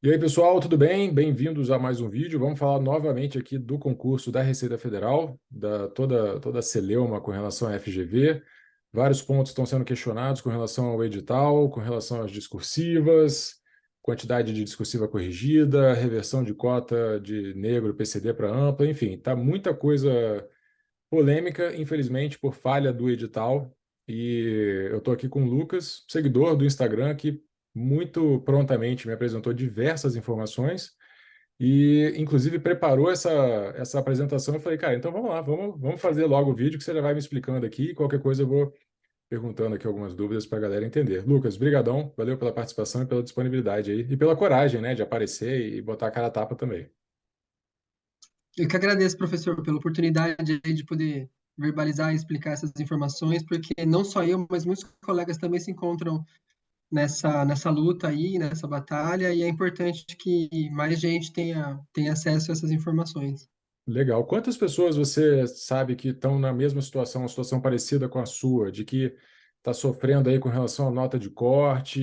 E aí, pessoal, tudo bem? Bem-vindos a mais um vídeo. Vamos falar novamente aqui do concurso da Receita Federal, da toda a celeuma com relação à FGV. Vários pontos estão sendo questionados com relação ao edital, com relação às discursivas, quantidade de discursiva corrigida, reversão de cota de negro PCD para ampla, enfim, está muita coisa polêmica, infelizmente, por falha do edital. E eu estou aqui com o Lucas, seguidor do Instagram, que muito prontamente me apresentou diversas informações e, inclusive, preparou essa apresentação. Eu falei, cara, então vamos lá, vamos fazer logo o vídeo que você já vai me explicando aqui. Qualquer coisa eu vou perguntando aqui algumas dúvidas para a galera entender. Lucas, brigadão, valeu pela participação e pela disponibilidade aí, e pela coragem, né, de aparecer e botar a cara a tapa também. Eu que agradeço, professor, pela oportunidade aí de poder verbalizar e explicar essas informações, porque não só eu, mas muitos colegas também se encontram nessa luta aí, nessa batalha, e é importante que mais gente tenha acesso a essas informações. Legal. Quantas pessoas você sabe que estão na mesma situação, uma situação parecida com a sua, de que está sofrendo aí com relação à nota de corte,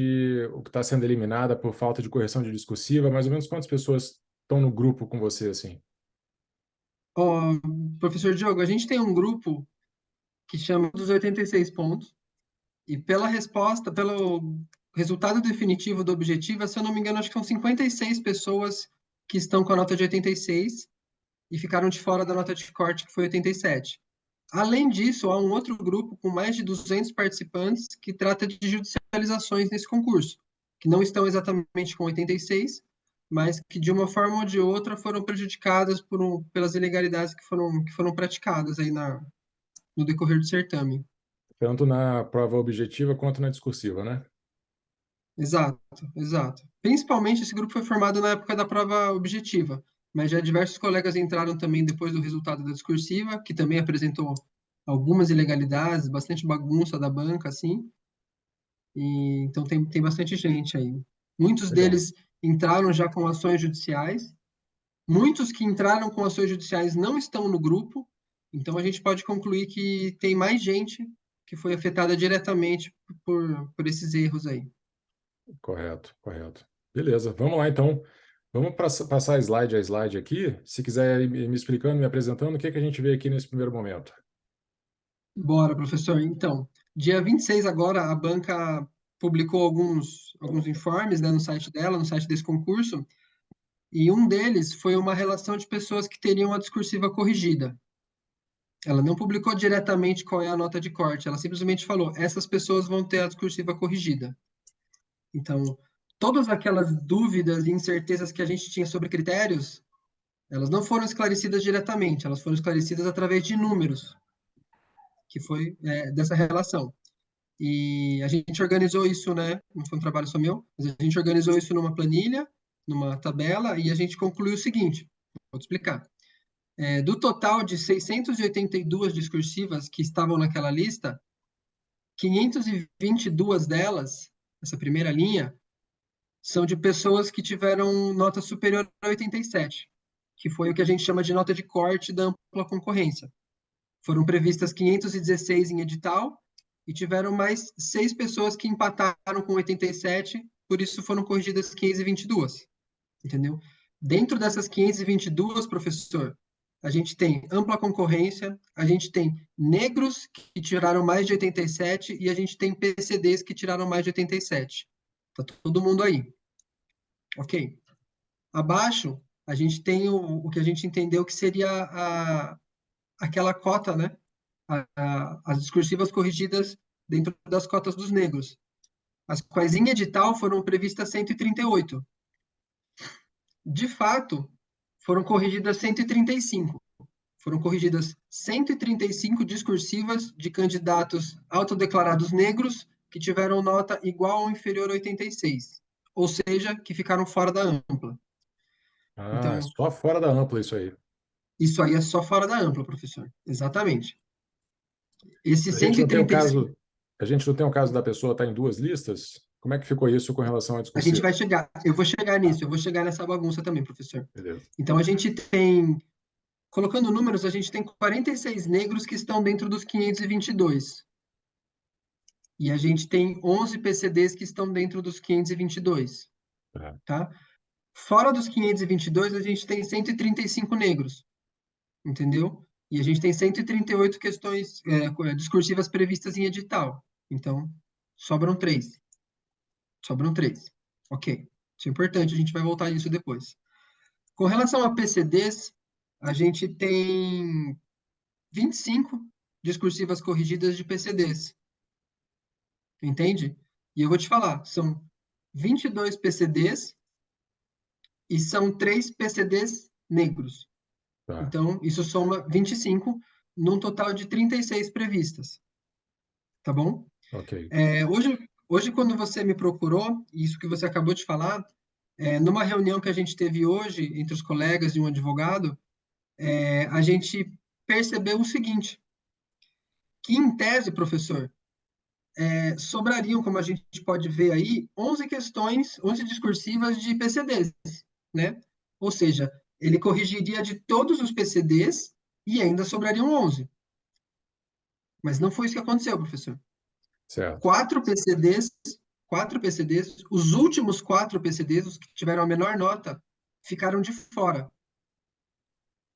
o que está sendo eliminada por falta de correção de discursiva? Mais ou menos quantas pessoas estão no grupo com você assim? Ó, professor Diogo, a gente tem um grupo que chama dos 86 pontos, e pela resposta, pelo resultado definitivo do objetivo, se eu não me engano, acho que são 56 pessoas que estão com a nota de 86 e ficaram de fora da nota de corte, que foi 87. Além disso, há um outro grupo com mais de 200 participantes que trata de judicializações nesse concurso, que não estão exatamente com 86, mas que de uma forma ou de outra foram prejudicadas pelas ilegalidades que foram praticadas aí no decorrer do certame. Tanto na prova objetiva quanto na discursiva, né? Exato, exato. Principalmente esse grupo foi formado na época da prova objetiva, mas já diversos colegas entraram também depois do resultado da discursiva, que também apresentou algumas ilegalidades, bastante bagunça da banca, assim, e então tem bastante gente aí. Muitos Legal. deles entraram já com ações judiciais, muitos que entraram com ações judiciais não estão no grupo, então a gente pode concluir que tem mais gente que foi afetada diretamente por esses erros aí. Correto, correto. Beleza, vamos lá então. Vamos passar slide a slide aqui. Se quiser ir me explicando, me apresentando, o que que a gente vê aqui nesse primeiro momento? Bora, professor. Então, dia 26 agora, a banca publicou alguns informes, né, no site dela, no site desse concurso, e um deles foi uma relação de pessoas que teriam a discursiva corrigida. Ela não publicou diretamente qual é a nota de corte, ela simplesmente falou, essas pessoas vão ter a discursiva corrigida. Então, todas aquelas dúvidas e incertezas que a gente tinha sobre critérios, elas não foram esclarecidas diretamente, elas foram esclarecidas através de números, que foi, dessa relação. E a gente organizou isso, né? Não foi um trabalho só meu, mas a gente organizou isso numa planilha, numa tabela, e a gente concluiu o seguinte: vou te explicar. Do total de 682 discursivas que estavam naquela lista, 522 delas, essa primeira linha, são de pessoas que tiveram nota superior a 87, que foi o que a gente chama de nota de corte da ampla concorrência. Foram previstas 516 em edital e tiveram mais 6 pessoas que empataram com 87, por isso foram corrigidas 522, entendeu? Dentro dessas 522, professor, a gente tem ampla concorrência, a gente tem negros que tiraram mais de 87 e a gente tem PCDs que tiraram mais de 87. Tá todo mundo aí, ok? Abaixo, a gente tem o que a gente entendeu que seria aquela cota, né? As discursivas corrigidas dentro das cotas dos negros, as quais em edital foram previstas 138. De fato, foram corrigidas 135. Foram corrigidas 135 discursivas de candidatos autodeclarados negros que tiveram nota igual ou inferior a 86, ou seja, que ficaram fora da ampla. Ah, é Então, só fora da ampla isso aí. isso aí é só fora da ampla, professor. Exatamente. Esses A gente não tem o 135, caso, a gente não tem o caso da pessoa estar em duas listas? Como é que ficou isso com relação à a gente discursiva? vai chegar, eu vou chegar Ah, nisso, eu vou chegar nessa bagunça também, professor. beleza. Então, a gente tem, colocando números, a gente tem 46 negros que estão dentro dos 522. E a gente tem 11 PCDs que estão dentro dos 522, Tá. tá? Fora dos 522, a gente tem 135 negros, entendeu? E a gente tem 138 questões discursivas previstas em edital. Então, sobram três. Sobram três. Ok. Isso é importante, a gente vai voltar nisso depois. Com relação a PCDs, a gente tem 25 discursivas corrigidas de PCDs. Entende? E eu vou te falar, são 22 PCDs e são 3 PCDs negros. Tá, Então, isso soma 25, num total de 36 previstas. Tá bom? ok. Hoje, quando você me procurou, isso que você acabou de falar, numa reunião que a gente teve hoje entre os colegas de um advogado, a gente percebeu o seguinte, que em tese, professor, sobrariam, como a gente pode ver aí, 11 questões, 11 discursivas de PCDs, né? Ou seja, ele corrigiria de todos os PCDs e ainda sobrariam 11. Mas não foi isso que aconteceu, professor. Certo. Quatro PCDs, quatro PCDs, os últimos quatro PCDs, os que tiveram a menor nota, ficaram de fora.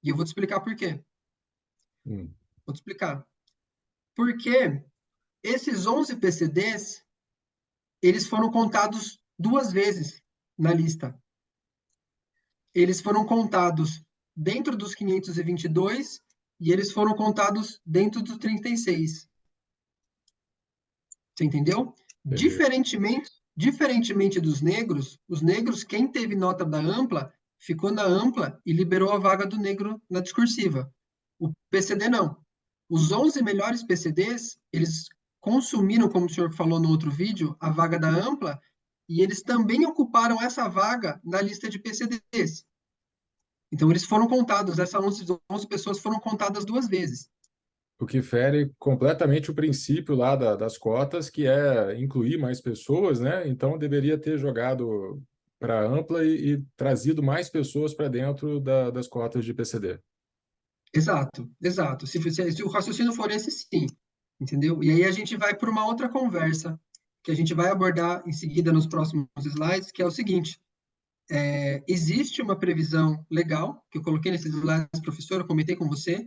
E eu vou te explicar por quê. Hum, Vou te explicar. Porque esses 11 PCDs, eles foram contados duas vezes na lista. Eles foram contados dentro dos 522 e eles foram contados dentro dos 36. Você entendeu? entendi. Diferentemente dos negros, os negros, quem teve nota da ampla, ficou na ampla e liberou a vaga do negro na discursiva. O PCD não. Os 11 melhores PCDs, eles consumiram, como o senhor falou no outro vídeo, a vaga da ampla e eles também ocuparam essa vaga na lista de PCDs. Então, eles foram contados, essas 11 pessoas foram contadas duas vezes. O que fere completamente o princípio lá das cotas, que é incluir mais pessoas, né? Então deveria ter jogado para ampla e trazido mais pessoas para dentro das cotas de PCD. Exato, exato. Se o raciocínio for esse, sim, entendeu? E aí a gente vai para uma outra conversa, que a gente vai abordar em seguida nos próximos slides, que é o seguinte: existe uma previsão legal, que eu coloquei nesses slides, professor, eu comentei com você,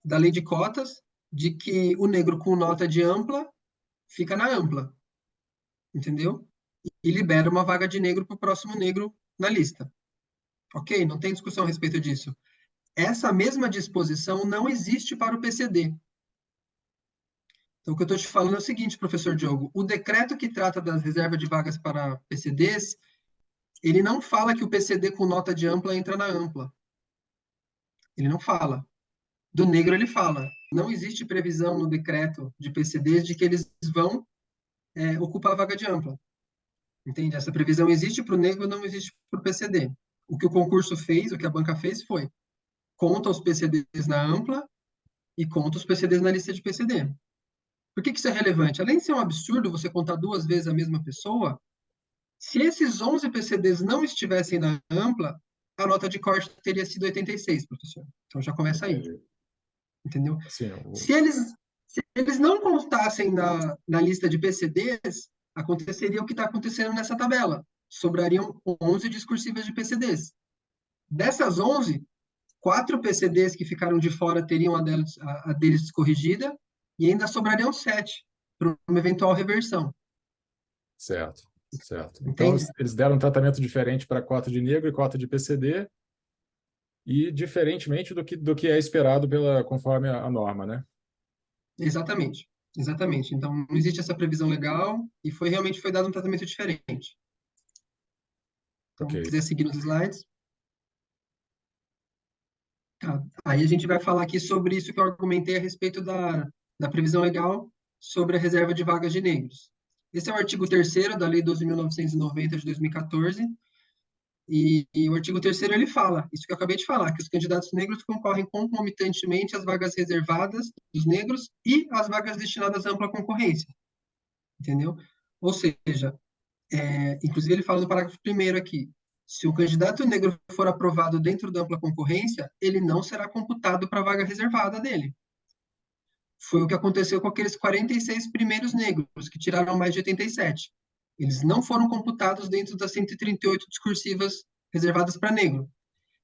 da lei de cotas, de que o negro com nota de ampla fica na ampla, entendeu? E libera uma vaga de negro para o próximo negro na lista. Ok? Não tem discussão a respeito disso. Essa mesma disposição não existe para o PCD. Então, o que eu estou te falando é o seguinte, professor Diogo: o decreto que trata das reservas de vagas para PCDs, ele não fala que o PCD com nota de ampla entra na ampla. Ele não fala. Do negro, ele fala. Não existe previsão no decreto de PCDs de que eles vão ocupar a vaga de ampla. Entende? Essa previsão existe para o negro, não existe para o PCD. O que o concurso fez, o que a banca fez foi conta os PCDs na ampla e conta os PCDs na lista de PCD. Por que isso é relevante? Além de ser um absurdo você contar duas vezes a mesma pessoa, se esses 11 PCDs não estivessem na ampla, a nota de corte teria sido 86, professor. Então já começa aí, Entendi. entendeu? Assim, Se eles, se eles não constassem na lista de PCDs, aconteceria o que está acontecendo nessa tabela. Sobrariam 11 discursivas de PCDs. Dessas 11, 4 PCDs que ficaram de fora teriam a deles corrigida e ainda sobrariam 7 para uma eventual reversão. certo, certo. Então Entende? eles deram um tratamento diferente para a cota de negro e cota de PCD e diferentemente do que é esperado conforme a norma, né? Exatamente. Exatamente. Então, não existe essa previsão legal e realmente foi dado um tratamento diferente. Então, Ok. se quiser seguir nos slides. Tá. Aí a gente vai falar aqui sobre isso que eu argumentei a respeito da previsão legal sobre a reserva de vagas de negros. Esse é o artigo 3º da Lei 12.990 de 2014, e o artigo 3º ele fala, isso que eu acabei de falar, que os candidatos negros concorrem concomitantemente às vagas reservadas dos negros e às vagas destinadas à ampla concorrência, entendeu? Ou seja, inclusive ele fala no parágrafo 1º aqui, se o candidato negro for aprovado dentro da ampla concorrência, ele não será computado para a vaga reservada dele. Foi o que aconteceu com aqueles 46 primeiros negros, que tiraram mais de 87. Eles não foram computados dentro das 138 discursivas reservadas para negro.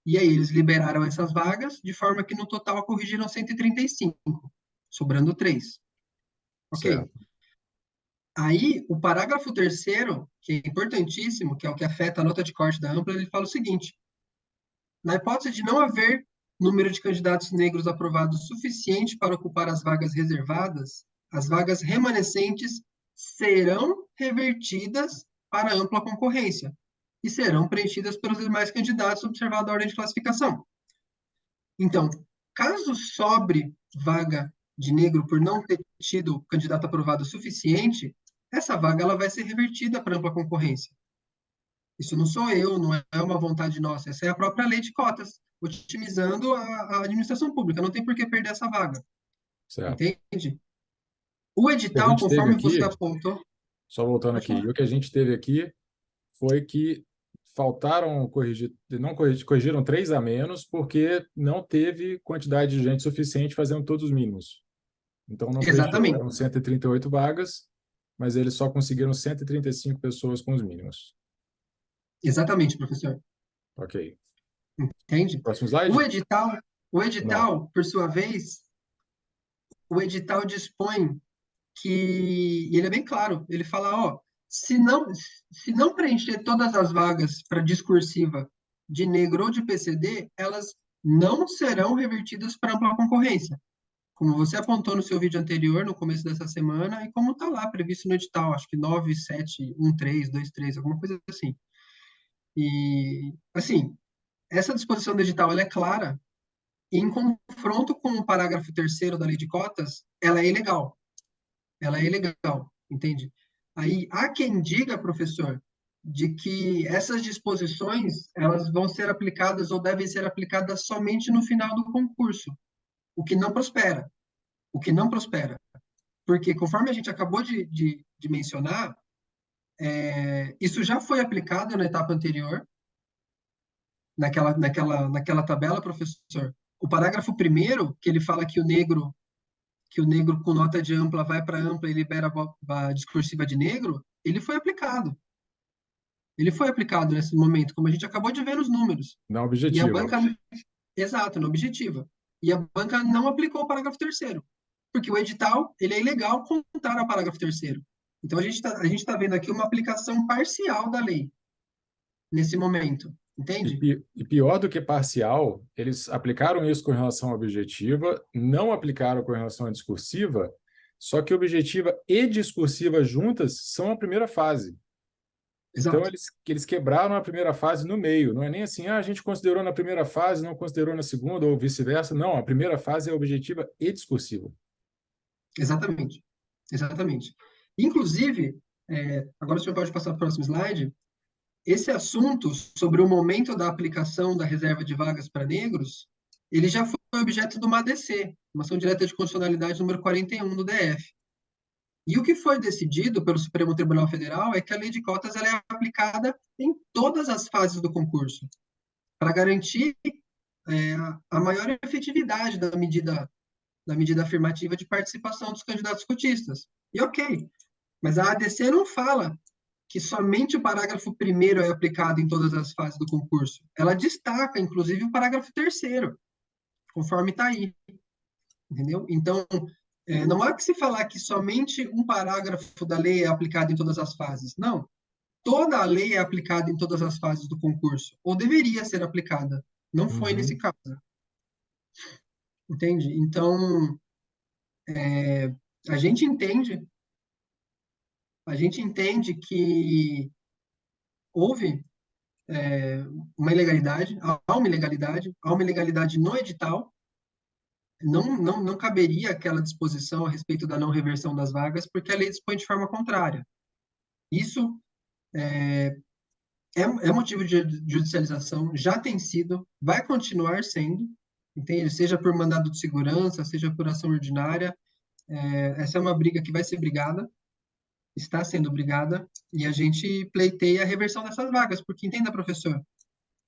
E aí eles liberaram essas vagas, de forma que no total corrigiram 135, sobrando 3. Ok. Certo. Aí, o parágrafo terceiro, que é importantíssimo, que é o que afeta a nota de corte da ampla, ele fala o seguinte: na hipótese de não haver número de candidatos negros aprovados suficiente para ocupar as vagas reservadas, as vagas remanescentes serão revertidas para ampla concorrência e serão preenchidas pelos demais candidatos, observada a ordem de classificação. Então, caso sobre vaga de negro por não ter tido candidato aprovado suficiente, essa vaga ela vai ser revertida para ampla concorrência. Isso não sou eu, não é uma vontade nossa, essa é a própria lei de cotas, otimizando a administração pública, não tem por que perder essa vaga, Certo. entende? O O que a edital, gente teve conforme você aqui, apontou, só voltando pode aqui, falar. e o que a gente teve aqui foi que faltaram corrigir, não corrigir, corrigiram 3 a menos porque não teve quantidade de gente suficiente fazendo todos os mínimos. Então não preencheu. Exatamente, Eram 138 vagas, mas eles só conseguiram 135 pessoas com os mínimos. exatamente, professor, Ok. entende? Próximo O slide? edital, o Não. edital, por sua vez, o edital dispõe que e ele é bem claro. Ele fala, ó, se não preencher todas as vagas para discursiva de negro ou de PCD, elas não serão revertidas para ampla concorrência. Como você apontou no seu vídeo anterior, no começo dessa semana, e como está lá previsto no edital, acho que 971323, alguma coisa assim. E, assim, essa disposição do edital, ela é clara, e em confronto com o parágrafo terceiro da lei de cotas, ela é ilegal, entende? Aí há quem diga, professor, de que essas disposições elas vão ser aplicadas ou devem ser aplicadas somente no final do concurso, o que não prospera, o que não prospera, porque conforme a gente acabou de mencionar, isso já foi aplicado na etapa anterior, naquela tabela, professor. O parágrafo primeiro, que ele fala que o negro com nota de ampla vai para ampla e libera a discursiva de negro, ele foi aplicado. Ele foi aplicado nesse momento, como a gente acabou de ver nos números. Não E a objetiva. banca, exato, na objetiva. E a banca não aplicou o parágrafo terceiro, porque o edital, ele é ilegal contar ao parágrafo terceiro. Então, a gente tá vendo aqui uma aplicação parcial da lei, nesse momento, entende? E pior do que parcial, eles aplicaram isso com relação à objetiva, não aplicaram com relação à discursiva, só que objetiva e discursiva juntas são a primeira fase. Então, Exato, eles quebraram a primeira fase no meio. Não é nem assim, a gente considerou na primeira fase, não considerou na segunda, ou vice-versa. Não, a primeira fase é objetiva e discursiva. exatamente, exatamente. Inclusive, agora o senhor pode passar para o próximo slide. Esse assunto sobre o momento da aplicação da reserva de vagas para negros, ele já foi objeto de uma ADC, uma ação direta de constitucionalidade número 41 do DF. E o que foi decidido pelo Supremo Tribunal Federal é que a lei de cotas ela é aplicada em todas as fases do concurso, para garantir a maior efetividade da medida afirmativa de participação dos candidatos cotistas. E ok, mas a ADC não fala que somente o parágrafo primeiro é aplicado em todas as fases do concurso. Ela destaca, inclusive, o parágrafo terceiro, conforme está aí, entendeu? Então, não há que se falar que somente um parágrafo da lei é aplicado em todas as fases. Não. Toda a lei é aplicada em todas as fases do concurso, ou deveria ser aplicada. Não foi nesse Uhum. caso, entende? Então, a gente entende, a gente entende que houve uma ilegalidade, há uma ilegalidade no edital, não caberia aquela disposição a respeito da não reversão das vagas, porque a lei dispõe de forma contrária. Isso é motivo de judicialização, já tem sido, vai continuar sendo, entende? Seja por mandado de segurança, seja por ação ordinária, essa é uma briga que vai ser brigada, está sendo brigada, e a gente pleiteia a reversão dessas vagas, porque entenda, professor,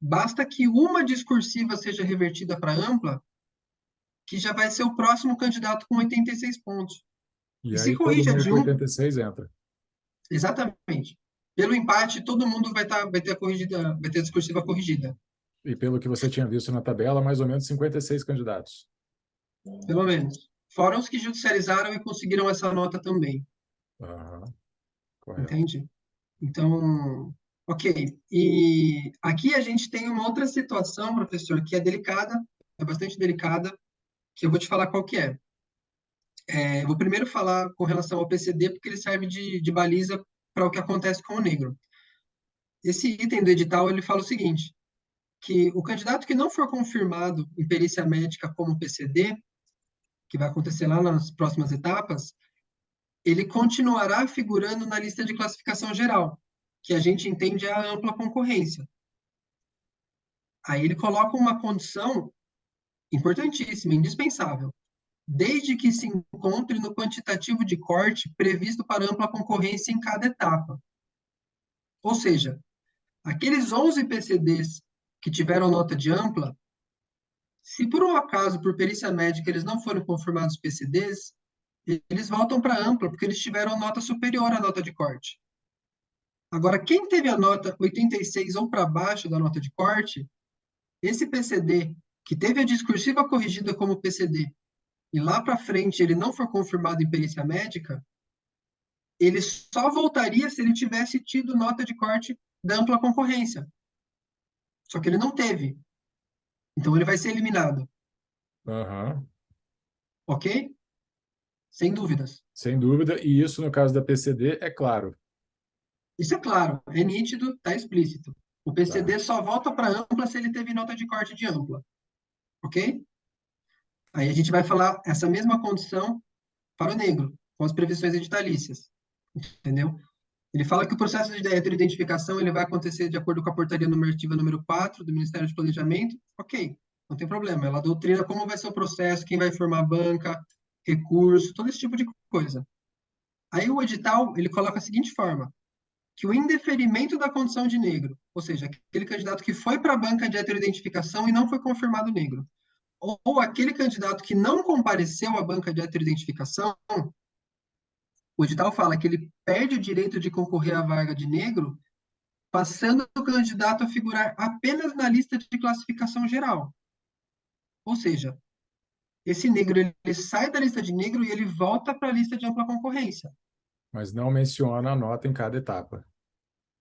basta que uma discursiva seja revertida para ampla, que já vai ser o próximo candidato com 86 pontos. E E se aí todo corrige a mundo de com um, 86 entra. exatamente. Pelo empate, todo mundo vai ter a corrigida, vai ter a discursiva corrigida, E pelo que você tinha visto na tabela, mais ou menos 56 candidatos. pelo menos. Fora os que judicializaram e conseguiram essa nota também, Aham, correto. entende? Então, ok. E aqui a gente tem uma outra situação, professor, que é delicada, é bastante delicada, que eu vou te falar qual que é. Eu vou primeiro falar com relação ao PCD, porque ele serve de baliza para o que acontece com o negro. Esse item do edital, ele fala o seguinte, que o candidato que não for confirmado em perícia médica como PCD, que vai acontecer lá nas próximas etapas, ele continuará figurando na lista de classificação geral, que a gente entende a ampla concorrência. Aí ele coloca uma condição importantíssima, indispensável, desde que se encontre no quantitativo de corte previsto para ampla concorrência em cada etapa. Ou seja, aqueles 11 PCDs que tiveram nota de ampla, se por um acaso, por perícia médica, eles não foram confirmados PCDs, eles voltam para ampla, porque eles tiveram nota superior à nota de corte. Agora, quem teve a nota 86 ou para baixo da nota de corte, esse PCD, que teve a discursiva corrigida como PCD, e lá para frente ele não for confirmado em perícia médica, ele só voltaria se ele tivesse tido nota de corte da ampla concorrência. Só que ele não teve. Então ele vai ser eliminado. Aham, Ok? Sem dúvidas. sem dúvida. E isso, no caso da PCD, é claro. Isso é claro, é nítido, está explícito. O Tá. PCD só volta para ampla se ele teve nota de corte de ampla. Ok? Aí a gente vai falar essa mesma condição para o negro, com as previsões editalícias. Entendeu? Ele fala que o processo de heteroidentificação ele vai acontecer de acordo com a portaria normativa número 4 do Ministério de Planejamento. Ok, não tem problema. Ela doutrina como vai ser o processo, quem vai formar a banca, recurso, todo esse tipo de coisa. Aí o edital, ele coloca a seguinte forma, que o indeferimento da condição de negro, ou seja, aquele candidato que foi para a banca de heteroidentificação e não foi confirmado negro, ou aquele candidato que não compareceu à banca de heteroidentificação, o edital fala que ele perde o direito de concorrer à vaga de negro, passando o candidato a figurar apenas na lista de classificação geral. Ou seja, esse negro ele sai da lista de negro e ele volta para a lista de ampla concorrência. Mas não menciona a nota em cada etapa.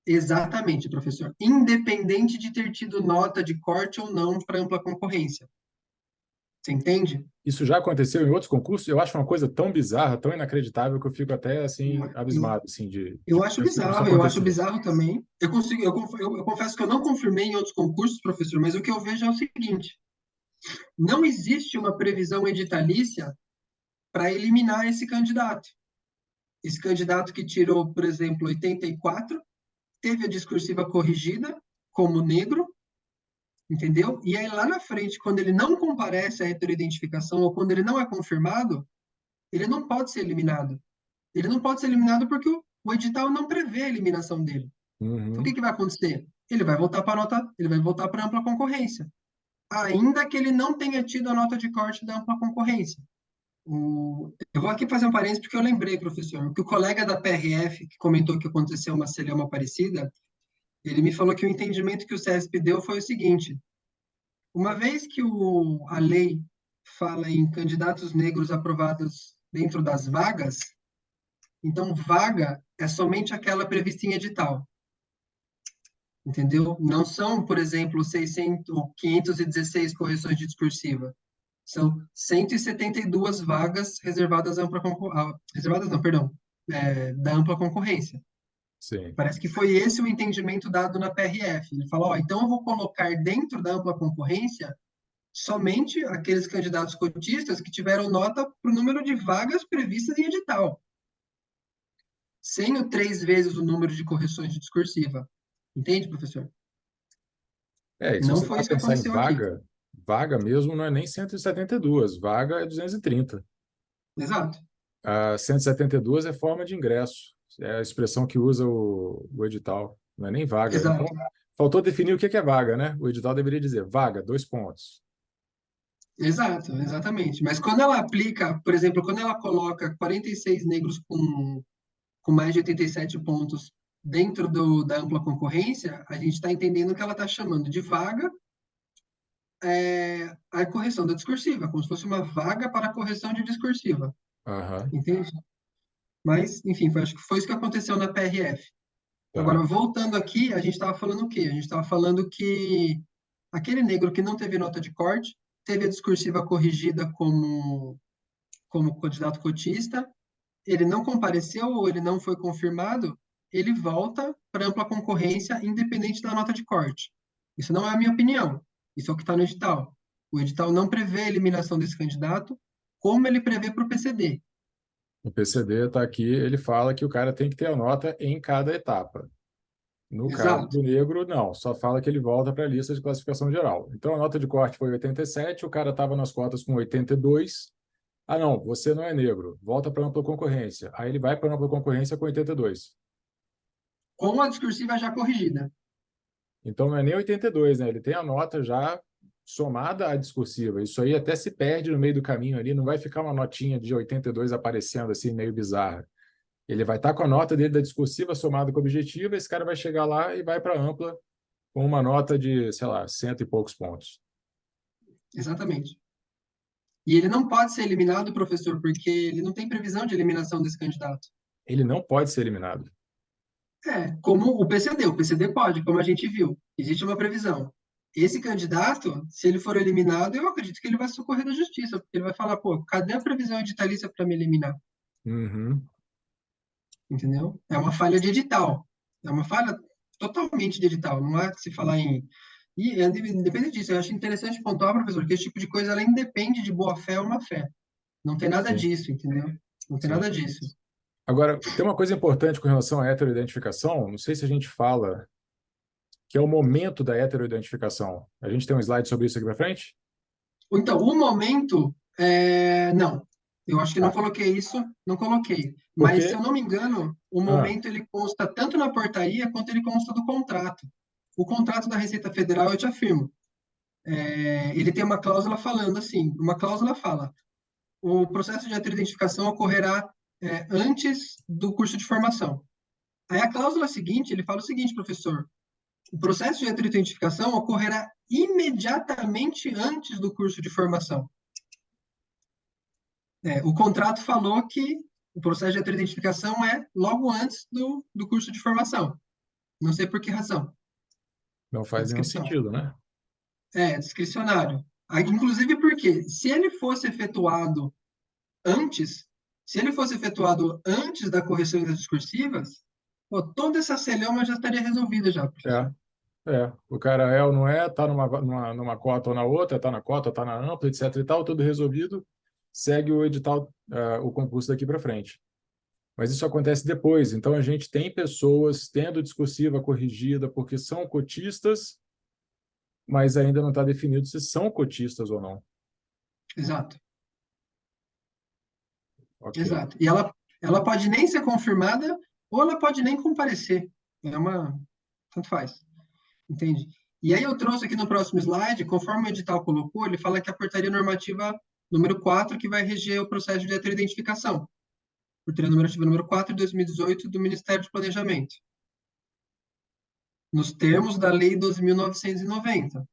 Exatamente, professor. Independente de ter tido nota de corte ou não para ampla concorrência. Você entende? Isso já aconteceu em outros concursos? Eu acho uma coisa tão bizarra, tão inacreditável, que eu fico até assim Eu, abismado assim de isso eu acho acontecer. bizarro também. Eu confesso que eu não confirmei em outros concursos, professor, mas o que eu vejo é o seguinte: não existe uma previsão editalícia para eliminar esse candidato. Esse candidato que tirou, por exemplo, 84, teve a discursiva corrigida como negro, entendeu? E aí lá na frente, quando ele não comparece à heteroidentificação ou quando ele não é confirmado, ele não pode ser eliminado. Ele não pode ser eliminado porque o edital não prevê a eliminação dele. Então o que Uhum. que vai acontecer? Ele vai voltar para nota, ele vai voltar para ampla concorrência, ainda que ele não tenha tido a nota de corte da ampla concorrência. Eu vou aqui fazer um parênteses porque eu lembrei, professor, que o colega da PRF, que comentou que aconteceu uma celeuma parecida, ele me falou que o entendimento que o CESP deu foi o seguinte: uma vez que a lei fala em candidatos negros aprovados dentro das vagas, então vaga é somente aquela prevista em edital, entendeu? Não são, por exemplo, 600 ou 516 correções de discursiva. São 172 vagas reservadas à ampla concorrência. Reservadas não, perdão. Da ampla concorrência. Sim. Parece que foi esse o entendimento dado na PRF. Ele falou, ó, então eu vou colocar dentro da ampla concorrência somente aqueles candidatos cotistas que tiveram nota para o número de vagas previstas em edital, sem o 3 vezes o número de correções de discursiva. Entende, professor? É, e se Não você foi vai isso que pensar em aconteceu aqui. vaga, vaga mesmo não é nem 172, vaga é 230. Exato. A 172 é forma de ingresso, é a expressão que usa o edital, não é nem vaga. Então, Exato. faltou definir o que é vaga, né? O edital deveria dizer vaga, dois pontos. Exato, exatamente. Mas quando ela aplica, por exemplo, quando ela coloca 46 negros com mais de 87 pontos dentro da ampla concorrência, a gente está entendendo que ela está chamando de vaga a correção da discursiva, como se fosse uma vaga para a correção de discursiva, Aham, entende? Mas, enfim, acho que foi isso que aconteceu na PRF. Agora, tá. voltando aqui, a gente estava falando o quê? A gente estava falando que aquele negro que não teve nota de corte teve a discursiva corrigida como candidato cotista, ele não compareceu ou ele não foi confirmado, ele volta para ampla concorrência, independente da nota de corte. Isso não é a minha opinião, isso é o que está no edital. O edital não prevê a eliminação desse candidato, como ele prevê para o PCD. O PCD está aqui, ele fala que o cara tem que ter a nota em cada etapa. No caso Exato. do negro, não, só fala que ele volta para a lista de classificação geral. Então a nota de corte foi 87, o cara estava nas cotas com 82. Ah, não, você não é negro, volta para ampla concorrência. Aí ele vai para ampla concorrência com 82. Com a discursiva já corrigida. Então não é nem 82, né? Ele tem a nota já somada à discursiva. Isso aí até se perde no meio do caminho ali, não vai ficar uma notinha de 82 aparecendo assim, meio bizarra. Ele vai estar com a nota dele da discursiva somada com a objetiva, esse cara vai chegar lá e vai para ampla com uma nota de, sei lá, cento e poucos pontos. Exatamente. E ele não pode ser eliminado, professor, porque ele não tem previsão de eliminação desse candidato. Ele não pode ser eliminado. Como o PCD. O PCD pode, como a gente viu. Existe uma previsão. Esse candidato, se ele for eliminado, eu acredito que ele vai socorrer da justiça, porque ele vai falar, pô, cadê a previsão editalícia para me eliminar? Uhum. Entendeu? É uma falha de edital. É uma falha totalmente de edital. Não há que se falar em. E, independente disso, eu acho interessante pontuar, professor, que esse tipo de coisa ela independe de boa-fé ou má-fé. Não tem nada Sim, disso, entendeu? Não tem sim. nada disso. Agora, tem uma coisa importante com relação à heteroidentificação, não sei se a gente fala, que é o momento da heteroidentificação. A gente tem um slide sobre isso aqui para frente? Então, o momento, não. Eu acho que não Tá. coloquei isso, não coloquei. Mas, se eu Porque. não me engano, o Ah, momento ele consta tanto na portaria quanto ele consta do contrato. O contrato da Receita Federal, eu te afirmo, ele tem uma cláusula falando assim, uma cláusula fala, o processo de heteroidentificação ocorrerá antes do curso de formação. Aí a cláusula seguinte, ele fala o seguinte, professor, o processo de heteroidentificação ocorrerá imediatamente antes do curso de formação. O contrato falou que o processo de heteroidentificação é logo antes do curso de formação. Não sei por que razão. não É faz nenhum descrição. sentido, né? É discricionário. Inclusive porque, se ele fosse efetuado antes, se ele fosse efetuado antes da correção das discursivas, pô, toda essa celeuma já estaria resolvida já, professor. É, o cara é ou não é, tá numa cota ou na outra, tá na cota, tá na ampla, etc e tal, tudo resolvido, segue o edital, o concurso daqui para frente. Mas isso acontece depois, então a gente tem pessoas tendo discursiva corrigida porque são cotistas, mas ainda não está definido se são cotistas ou não. Exato, Ok. exato. E ela pode nem ser confirmada ou ela pode nem comparecer. É uma. Tanto faz. Entende? E aí eu trouxe aqui no próximo slide, conforme o edital colocou, ele fala que a portaria normativa número 4 que vai reger o processo de heteroidentificação. Portaria normativa número 4 de 2018 do Ministério do Planejamento, nos termos da Lei 12.990,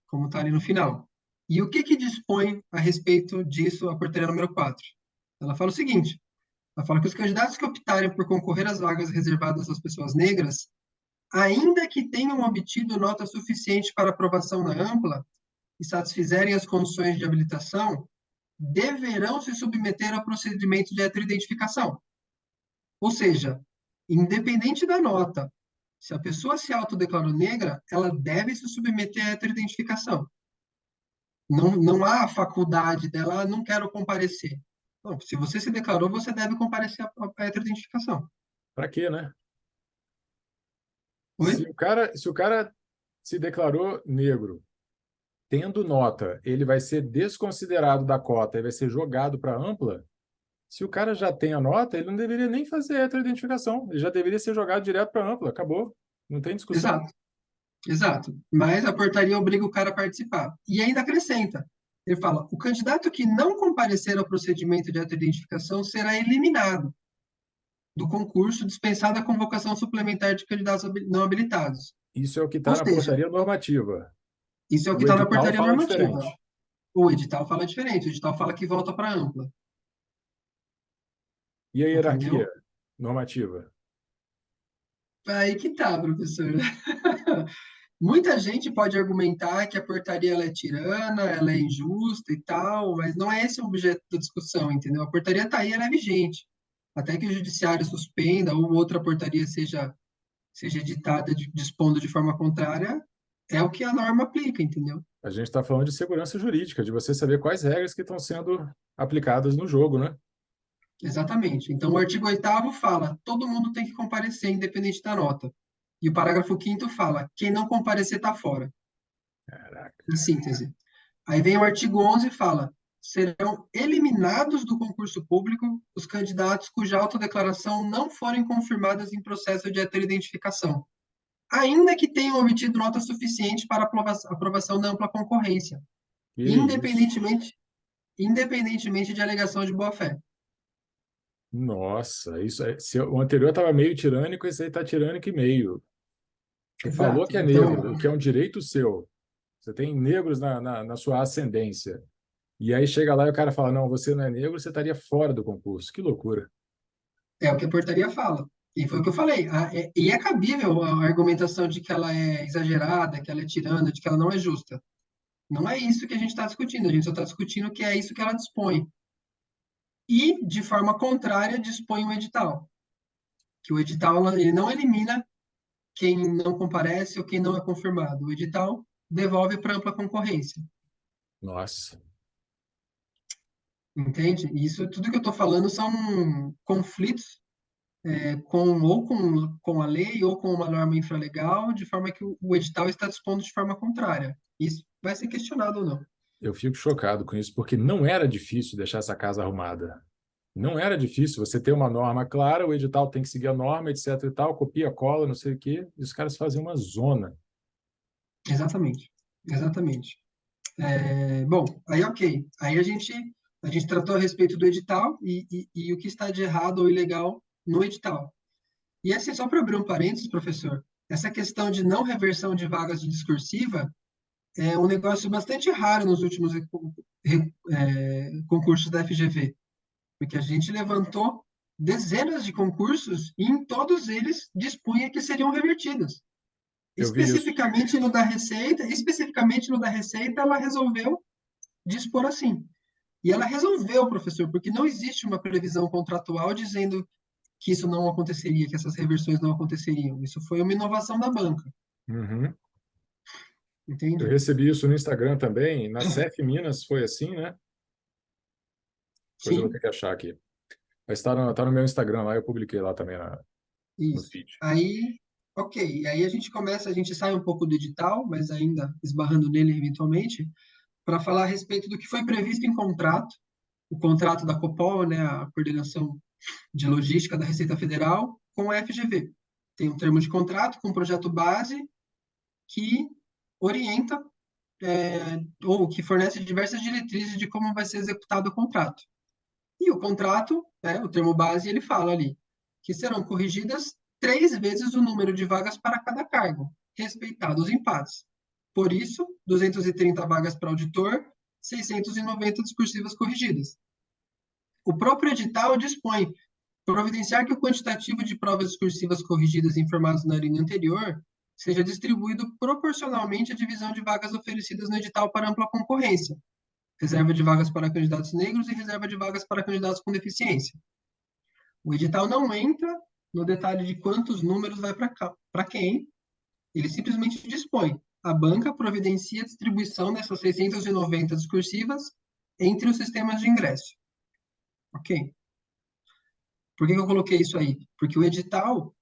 como está ali no final. E o que dispõe a respeito disso a portaria número 4? Ela fala o seguinte, ela fala que os candidatos que optarem por concorrer às vagas reservadas às pessoas negras, ainda que tenham obtido nota suficiente para aprovação na ampla, e satisfizerem as condições de habilitação, deverão se submeter ao procedimento de heteroidentificação. Ou seja, independente da nota, se a pessoa se autodeclarou negra, ela deve se submeter à heteroidentificação. Não há faculdade dela, não quero comparecer. Não, se você se declarou, você deve comparecer à heteroidentificação. Para quê, né? Oi? Se o cara se declarou negro, tendo nota, ele vai ser desconsiderado da cota e vai ser jogado para ampla. Se o cara já tem a nota, ele não deveria nem fazer a identificação. Ele já deveria ser jogado direto para ampla. Acabou. Não tem discussão. Exato, exato. Mas a portaria obriga o cara a participar. E ainda acrescenta. Ele fala: o candidato que não comparecer ao procedimento de autoidentificação será eliminado. do concurso, dispensada a convocação suplementar de candidatos não habilitados. Isso é o que Ou está na seja, portaria normativa. isso é o que O está na edital portaria fala normativa. diferente. O edital fala diferente, o edital fala que volta para ampla, E a hierarquia entendeu? normativa? Aí que tá, professor. Muita gente pode argumentar que a portaria ela é tirana, ela é injusta e tal, mas não é esse o objeto da discussão, entendeu? A portaria está aí, ela é vigente. Até que o judiciário suspenda ou outra portaria seja editada dispondo de forma contrária, é o que a norma aplica, entendeu? A gente está falando de segurança jurídica, de você saber quais regras que estão sendo aplicadas no jogo, né? Exatamente. Então, o artigo 8º fala, todo mundo tem que comparecer, independente da nota. E o parágrafo 5º fala, quem não comparecer está fora. Caraca. Em síntese. Aí vem o artigo 11 e fala: serão eliminados do concurso público os candidatos cuja autodeclaração não forem confirmadas em processo de heteroidentificação, ainda que tenham obtido nota suficiente para aprovação da ampla concorrência, Que isso? independentemente de alegação de boa-fé. Nossa, isso se o anterior estava meio tirânico, esse aí está tirânico e meio. Você falou Exato. que é Então, negro, o que é um direito seu. Você tem negros na sua ascendência. E aí chega lá e o cara fala: não, você não é negro, você estaria fora do concurso. Que loucura. é o que a portaria fala. E foi o que eu falei. E é cabível a argumentação de que ela é exagerada, que ela é tirana, de que ela não é justa. Não é isso que a gente está discutindo, a gente só está discutindo que é isso que ela dispõe. E, de forma contrária, dispõe o edital. Que o edital ele não elimina quem não comparece ou quem não é confirmado. O edital devolve para ampla concorrência. Nossa. Entende? E isso, tudo que eu estou falando são conflitos com a lei ou com uma norma infralegal, de forma que o edital está dispondo de forma contrária. Isso vai ser questionado ou não. Eu fico chocado com isso, porque não era difícil deixar essa casa arrumada. Não era difícil. Você ter uma norma clara, o edital tem que seguir a norma, etc e tal, copia, cola, não sei o quê, e os caras fazem uma zona. Exatamente. Exatamente. Bom, aí ok. Aí a gente tratou a respeito do edital e o que está de errado ou ilegal no edital. E assim, só para abrir um parênteses, professor, essa questão de não reversão de vagas de discursiva é um negócio bastante raro nos últimos concursos da FGV, porque a gente levantou dezenas de concursos e em todos eles dispunha que seriam revertidos. Eu vi isso. Especificamente no da Receita, ela resolveu dispor assim. E ela resolveu, professor, porque não existe uma previsão contratual dizendo que isso não aconteceria, que essas reversões não aconteceriam. Isso foi uma inovação da banca, Uhum. Eu entende? recebi isso no Instagram também. Na CEF Minas foi assim, né? Depois eu vou ter Sim, que achar aqui. Mas tá no meu Instagram lá, eu publiquei lá também no isso. feed. Aí, ok. Aí a gente sai um pouco do edital, mas ainda esbarrando nele eventualmente, para falar a respeito do que foi previsto em contrato, o contrato da Copol, né, a Coordenação de Logística da Receita Federal, com a FGV. Tem um termo de contrato com um projeto base que orienta ou que fornece diversas diretrizes de como vai ser executado o contrato. E o contrato, o termo base, ele fala ali que serão corrigidas 3 vezes o número de vagas para cada cargo, respeitados os empates. Por isso, 230 vagas para auditor, 690 discursivas corrigidas. O próprio edital dispõe providenciar que o quantitativo de provas discursivas corrigidas informadas na linha anterior seja distribuído proporcionalmente à divisão de vagas oferecidas no edital para ampla concorrência, reserva de vagas para candidatos negros e reserva de vagas para candidatos com deficiência. O edital não entra no detalhe de quantos números vai para quem, ele simplesmente dispõe. A banca providencia a distribuição dessas 690 discursivas entre os sistemas de ingresso. Ok? Por que eu coloquei isso aí? Porque o edital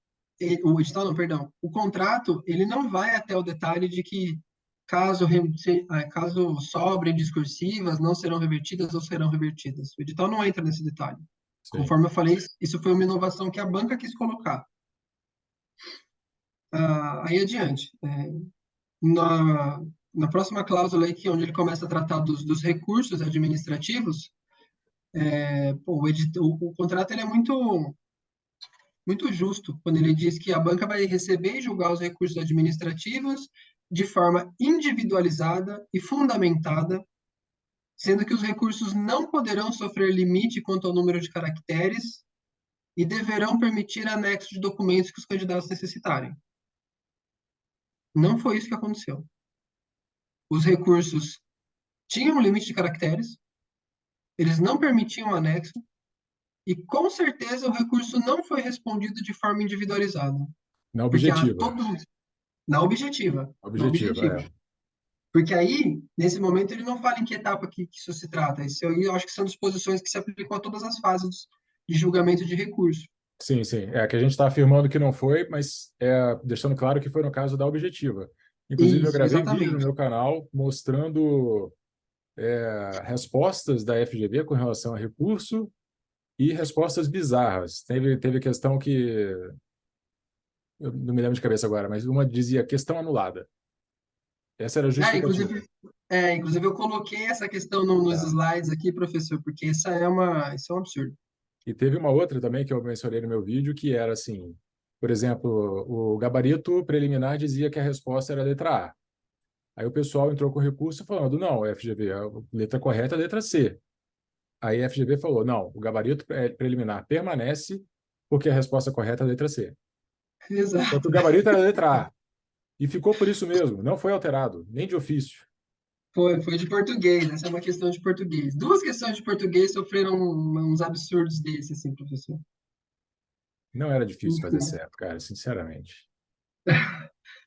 não, perdão, o contrato, ele não vai até o detalhe de que caso sobrem discursivas, não serão revertidas ou serão revertidas. O edital não entra nesse detalhe. Sim. Conforme eu falei, isso foi uma inovação que a banca quis colocar. Aí adiante, na, na próxima cláusula aí, onde ele começa a tratar dos recursos administrativos, o contrato ele é muito muito justo quando ele diz que a banca vai receber e julgar os recursos administrativos de forma individualizada e fundamentada, sendo que os recursos não poderão sofrer limite quanto ao número de caracteres e deverão permitir anexo de documentos que os candidatos necessitarem. Não foi isso que aconteceu. Os recursos tinham um limite de caracteres, eles não permitiam anexo, e com certeza o recurso não foi respondido de forma individualizada, Na porque há objetiva. todo na objetiva, na Objetiva, objetiva. Porque aí, nesse momento, ele não fala em que etapa que isso se trata. Isso aí eu acho que são disposições que se aplicam a todas as fases de julgamento de recurso. Sim, sim. É que a gente está afirmando que não foi, mas deixando claro que foi no caso da objetiva. Inclusive, eu Isso, gravei vídeo no exatamente. meu canal mostrando respostas da FGV com relação a recurso e respostas bizarras. Teve questão que, eu não me lembro de cabeça agora, mas uma dizia questão anulada. Essa era a É, justificativa. inclusive eu coloquei essa questão nos Tá? slides aqui, professor, porque isso é um absurdo. E teve uma outra também que eu mencionei no meu vídeo, que era assim, por exemplo, o gabarito preliminar dizia que a resposta era a letra A. Aí o pessoal entrou com recurso falando, não, FGV, a letra correta é a letra C. Aí a FGV falou, não, o gabarito preliminar permanece porque a resposta correta é a letra C. Só que o Exato. gabarito era a letra A. E ficou por isso mesmo, não foi alterado, nem de ofício. Foi de português, essa é uma questão de português. Duas questões de português sofreram uns absurdos desses, assim, professor. Não era difícil fazer Enfim. certo, cara, sinceramente.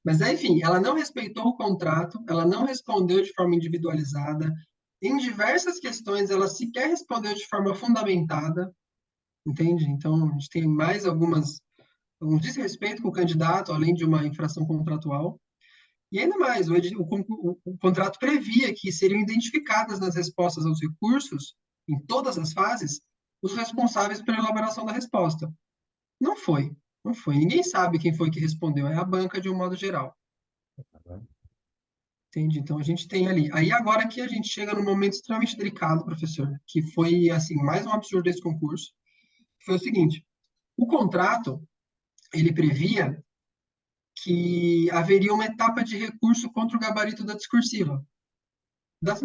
Mas, enfim, ela não respeitou o contrato, ela não respondeu de forma individualizada. Em diversas questões, ela sequer respondeu de forma fundamentada, entende? Então, a gente tem mais alguns desrespeito com o candidato, além de uma infração contratual. E ainda mais, o contrato previa que seriam identificadas nas respostas aos recursos, em todas as fases, os responsáveis pela elaboração da resposta. Não foi, não foi. Ninguém sabe quem foi que respondeu, é a banca de um modo geral. Entende? Então a gente tem ali. Aí agora que a gente chega num momento extremamente delicado, professor, que foi assim, mais um absurdo desse concurso, foi o seguinte: o contrato, ele previa que haveria uma etapa de recurso contra o gabarito da discursiva. Da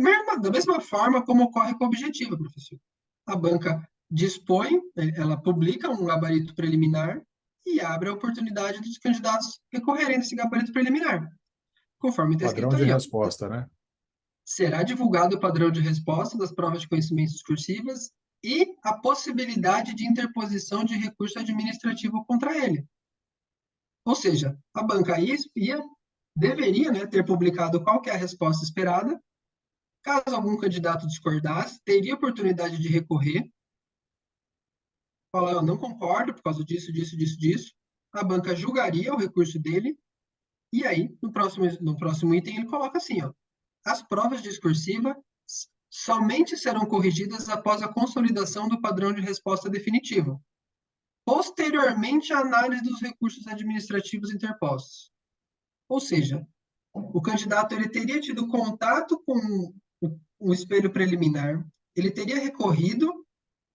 mesma forma como ocorre com a objetiva, professor. A banca dispõe, ela publica um gabarito preliminar e abre a oportunidade dos candidatos recorrerem desse gabarito preliminar, conforme está Padrão escrito de aí, ó. resposta, né? Será divulgado o padrão de resposta das provas de conhecimentos discursivas e a possibilidade de interposição de recurso administrativo contra ele. Ou seja, a banca deveria, né, ter publicado qual que é a resposta esperada. Caso algum candidato discordasse, teria oportunidade de recorrer, falar, eu não concordo por causa disso, disso, disso, disso. A banca julgaria o recurso dele, e aí, no próximo item, ele coloca assim, ó, as provas discursivas somente serão corrigidas após a consolidação do padrão de resposta definitivo, posteriormente à análise dos recursos administrativos interpostos. Ou seja, o candidato ele teria tido contato com o espelho preliminar, ele teria recorrido,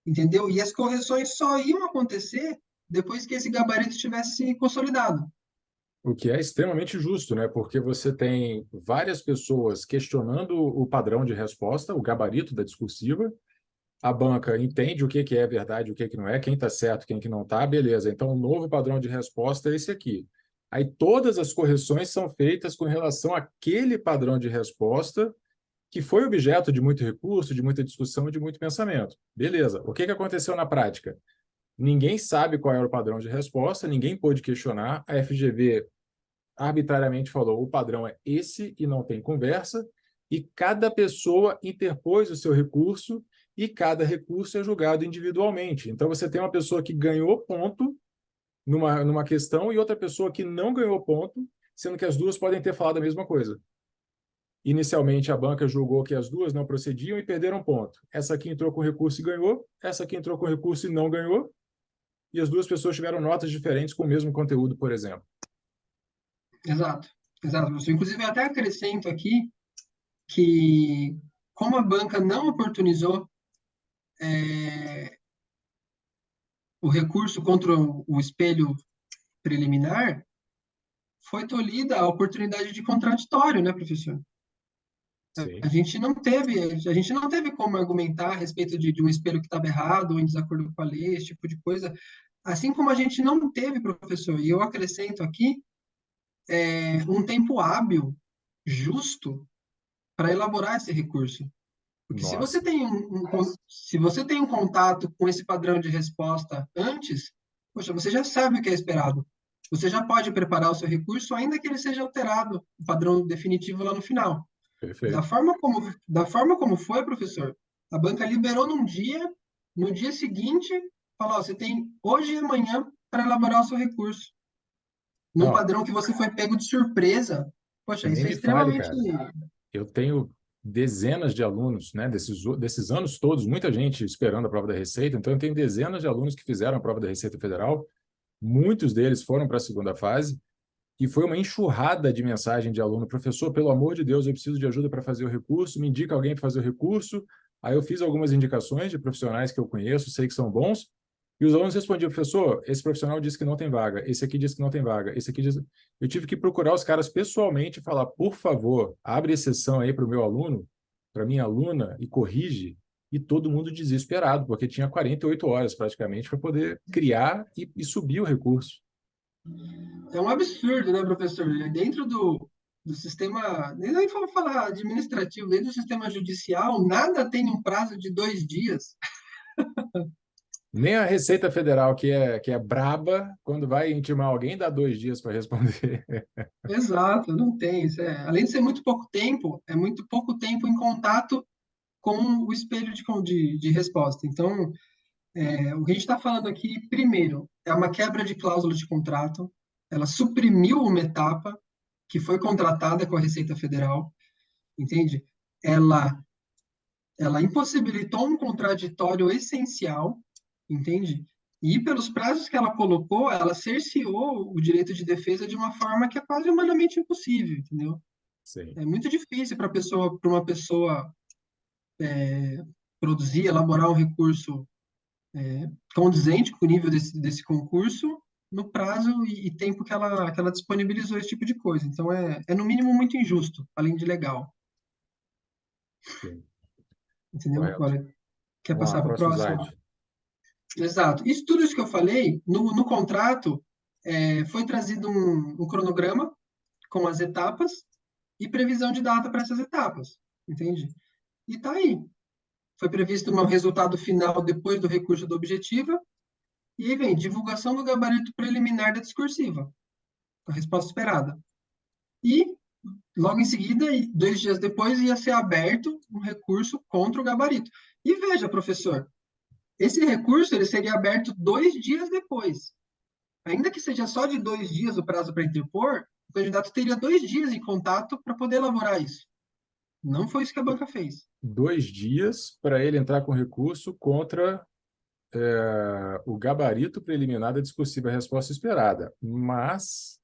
entendeu? E as correções só iam acontecer depois que esse gabarito tivesse consolidado. O que é extremamente justo, né? Porque você tem várias pessoas questionando o padrão de resposta, o gabarito da discursiva. A banca entende o que é verdade, o que não é, quem está certo, quem que não está, beleza. Então, o novo padrão de resposta é esse aqui. Aí todas as correções são feitas com relação àquele padrão de resposta que foi objeto de muito recurso, de muita discussão e de muito pensamento. Beleza. O que aconteceu na prática? Ninguém sabe qual era o padrão de resposta, ninguém pôde questionar. A FGV arbitrariamente falou: o padrão é esse e não tem conversa, e cada pessoa interpôs o seu recurso e cada recurso é julgado individualmente. Então, você tem uma pessoa que ganhou ponto numa questão e outra pessoa que não ganhou ponto, sendo que as duas podem ter falado a mesma coisa. Inicialmente, a banca julgou que as duas não procediam e perderam ponto. Essa aqui entrou com recurso e ganhou, essa aqui entrou com recurso e não ganhou, e as duas pessoas tiveram notas diferentes com o mesmo conteúdo, por exemplo. Exato, exato. Inclusive, eu até acrescento aqui que, como a banca não oportunizou o recurso contra o espelho preliminar, foi tolhida a oportunidade de contraditório, né, professor? A Sim. gente não teve, a gente não teve como argumentar a respeito de um espelho que estava errado ou em desacordo com a lei, esse tipo de coisa. Assim como a gente não teve, professor, e eu acrescento aqui, um tempo hábil, justo, para elaborar esse recurso. Porque se você Nossa, tem se você tem um contato com esse padrão de resposta antes, poxa, você já sabe o que é esperado. Você já pode preparar o seu recurso, ainda que ele seja alterado, o padrão definitivo lá no final. perfeito. Da forma como foi, professor, a banca liberou num dia, no dia seguinte, falou, ó, você tem hoje e amanhã para elaborar o seu recurso. Num Não, padrão que você foi pego de surpresa. Poxa, nem isso é me fale, extremamente. cara. Eu tenho dezenas de alunos, né, desses anos todos, muita gente esperando a prova da Receita, então eu tenho dezenas de alunos que fizeram a prova da Receita Federal, muitos deles foram para a segunda fase, e foi uma enxurrada de mensagem de aluno, professor, pelo amor de Deus, eu preciso de ajuda para fazer o recurso, me indica alguém para fazer o recurso. Aí eu fiz algumas indicações de profissionais que eu conheço, sei que são bons, e os alunos respondiam, professor, esse profissional disse que não tem vaga, esse aqui disse que não tem vaga, esse aqui disse... Eu tive que procurar os caras pessoalmente e falar, por favor, abre exceção aí para o meu aluno, para minha aluna, e corrige. E todo mundo desesperado, porque tinha 48 horas praticamente para poder criar e subir o recurso. É um absurdo, né, professor? Dentro do sistema, nem vou falar administrativo, dentro do sistema judicial, nada tem um prazo de 2 dias. Nem a Receita Federal, que é braba, quando vai intimar alguém, dá 2 dias para responder. Exato, não tem. Além de ser muito pouco tempo, é muito pouco tempo em contato com o espelho de resposta. Então, o que a gente está falando aqui, primeiro, é uma quebra de cláusula de contrato. Ela suprimiu uma etapa que foi contratada com a Receita Federal, entende? Ela, ela impossibilitou um contraditório essencial, entende? E pelos prazos que ela colocou, ela cerceou o direito de defesa de uma forma que é quase humanamente impossível, entendeu? Sim, É muito difícil para uma pessoa produzir, elaborar um recurso condizente com o nível desse concurso no prazo e tempo que ela disponibilizou esse tipo de coisa. Então, é no mínimo muito injusto, além de legal, sim, entendeu? correto. Agora, quer Vamos lá, passar para o próximo próximo? slide. Exato. Isso tudo isso que eu falei, no contrato, foi trazido um cronograma com as etapas e previsão de data para essas etapas, entende? E tá aí. Foi previsto um resultado final depois do recurso da objetiva, e aí vem divulgação do gabarito preliminar da discursiva, com a resposta esperada. E, logo em seguida, 2 dias depois, ia ser aberto um recurso contra o gabarito. E veja, professor, esse recurso ele seria aberto 2 dias depois. Ainda que seja só de 2 dias o prazo para interpor, o candidato teria 2 dias em contato para poder elaborar isso. Não foi isso que a banca fez. 2 dias para ele entrar com recurso contra o gabarito preliminar da discursiva resposta esperada. Mas